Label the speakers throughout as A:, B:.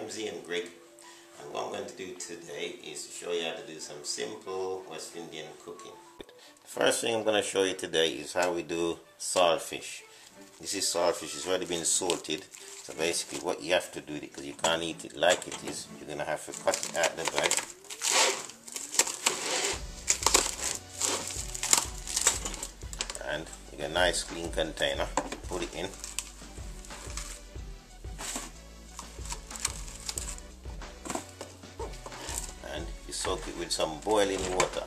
A: Copy.wmv and Greg, and what I'm going to do today is show you how to do some simple West Indian cooking. The first thing I'm going to show you today is how we do saltfish. This is saltfish, it's already been salted, so basically what you have to do, because you can't eat it like it is, you're going to have to cut it out the bag. And you get a nice clean container, put it in. And you soak it with some boiling water.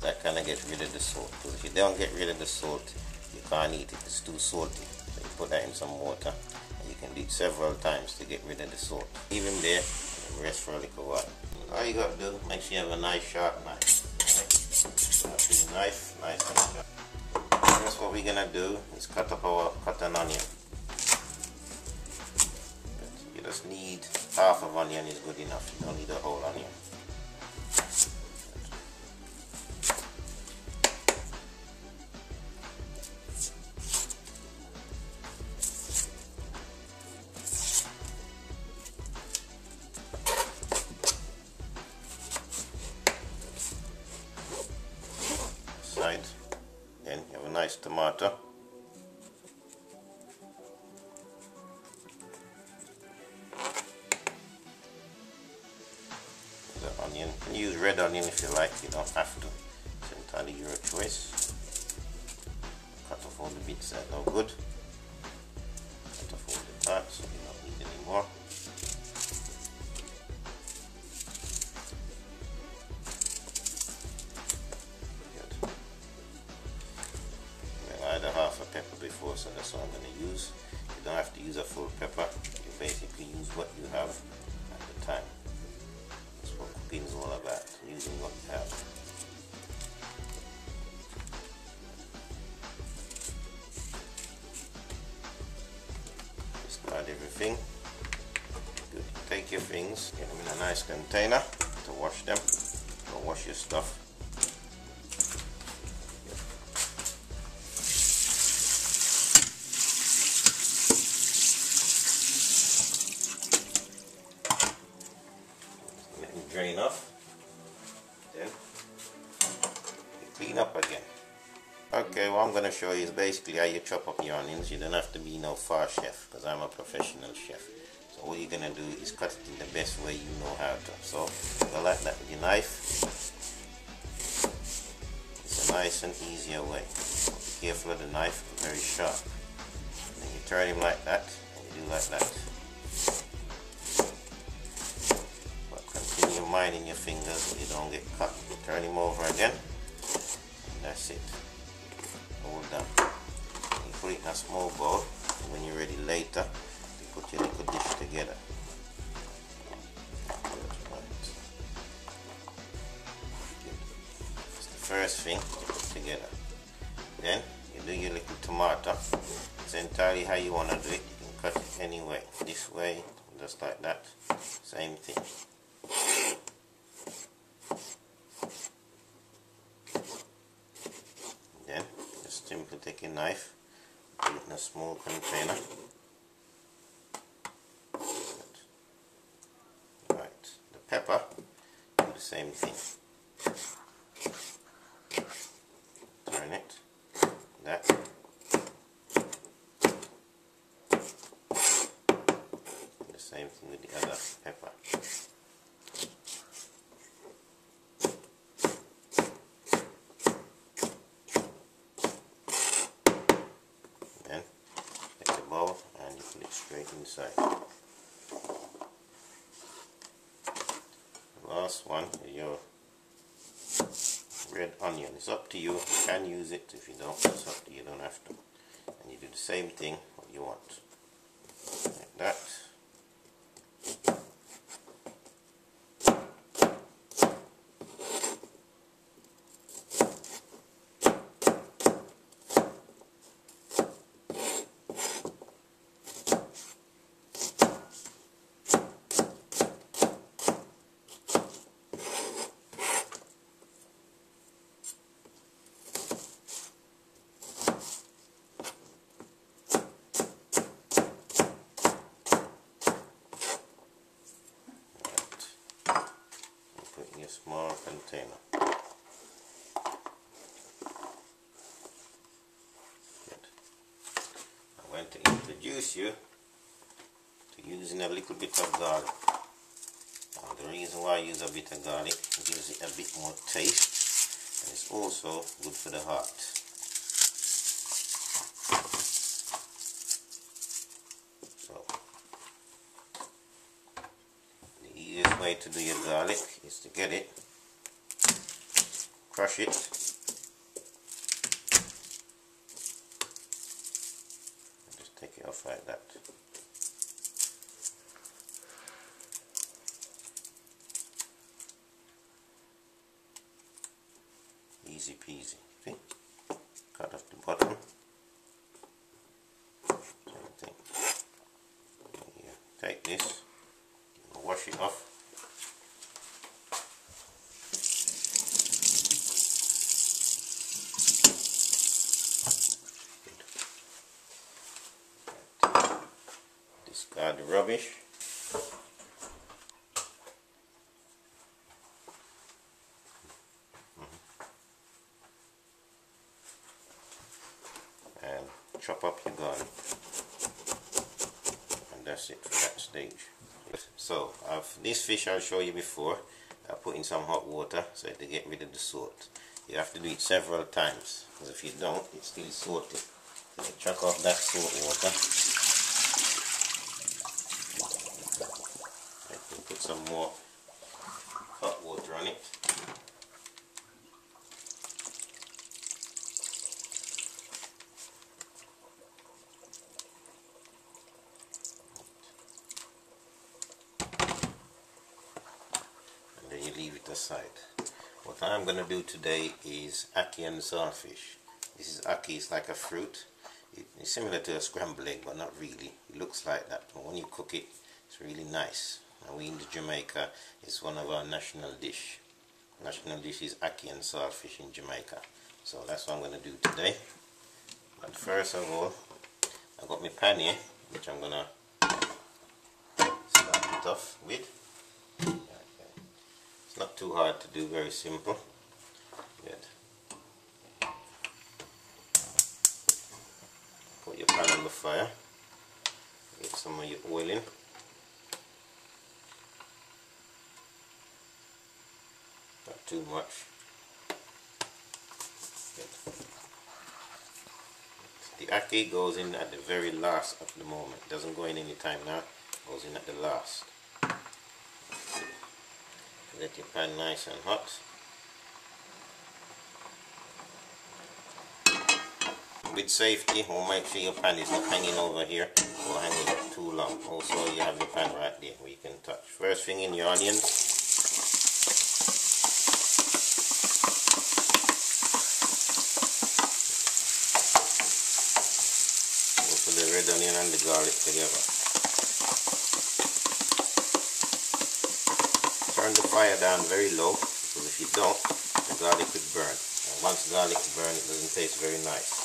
A: That kind of gets rid of the salt. Because if you don't get rid of the salt, you can't eat it, it's too salty. So you put that in some water, and you can do it several times to get rid of the salt. Leave them there, and rest for a little while. All you got to do, make sure you have a nice sharp knife. Right? Your knife, nice and sharp. First what we're going to do is cut an onion. But you just need half of onion is good enough, you don't need a whole onion. Side. Then you have a nice tomato. The onion. You can use red onion if you like, you don't have to. It's entirely your choice. Cut off all the bits that are no good. Cut off all the parts, so you don't need any more. Half a pepper before, so that's what I'm going to use. You don't have to use a full pepper, you basically use what you have at the time. That's what cooking is all about, using what you have. Discard everything. Good. Take your things, get them in a nice container to wash them. Go wash your stuff. Drain off, then you clean up again. Okay, what I'm going to show you is basically how you chop up your onions. You don't have to be no far chef, because I'm a professional chef. So what you're going to do is cut it in the best way you know how to. So go like that with your knife. It's a nice and easier way. Be careful of the knife, it's very sharp. And then you turn him like that, and you do like that. Minding your fingers so you don't get cut. Turn him over again, and that's it. All done. You put it in a small bowl, and when you're ready later, you put your little dish together. That's the first thing to put together. Then you do your little tomato. It's entirely how you want to do it. You can cut it any way. This way, just like that. Same thing. Then just simply take a knife, put it in a small container. Right, the pepper, do the same thing. Turn it, that. The same thing with the other pepper. And you put it straight inside. The last one is your red onion. It's up to you. You can use it. If you don't, it's up to you. You don't have to. And you do the same thing what you want. Like that. container. Good. I'm going to introduce you to using a little bit of garlic. And the reason why I use a bit of garlic, it gives it a bit more taste, and it's also good for the heart. So the easiest way to do your garlic is to get it, crush it, and just take it off like that. Easy peasy. See? Cut off the bottom. Same thing. You take this, wash it off. Discard the rubbish. And chop up your garlic, and that's it for that stage. So this fish I'll show you before, I put in some hot water so to get rid of the salt. You have to do it several times, because if you don't, it's still salty. So you chuck off that salt water. You can put some more hot water on it. You leave it aside. What I'm going to do today is ackee and saltfish. This is ackee, it's like a fruit. It's similar to a scrambled egg, but not really. It looks like that, but when you cook it, it's really nice. And we in Jamaica, it's one of our national dish. National dish is ackee and saltfish in Jamaica. So that's what I'm going to do today. But first of all, I've got my pan here, which I'm going to start it off with. It's not too hard to do, very simple. Good. Put your pan on the fire. Get some of your oil in. Not too much. Good. The ackee goes in at the very last of the moment. It doesn't go in any time now. It goes in at the last. Get your pan nice and hot. With safety, we'll make sure your pan is not hanging over here or hanging too long. Also, you have your pan right there where you can touch. First thing in your onions. Go for the red onion and the garlic together. Turn the fire down very low, because if you don't, the garlic will burn. And once garlic burns, it doesn't taste very nice.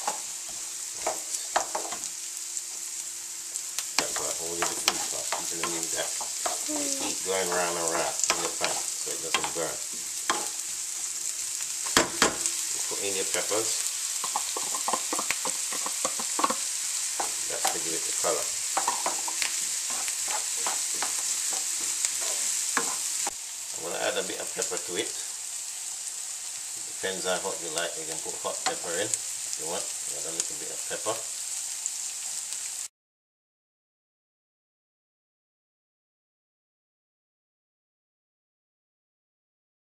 A: That's why only the food sauce, keeping them in that. Keep going round and round in the pan so it doesn't burn. You put in your peppers. That's to give it the color. I'm going to add a bit of pepper to it. It depends on what you like. You can put hot pepper in if you want. Add a little bit of pepper.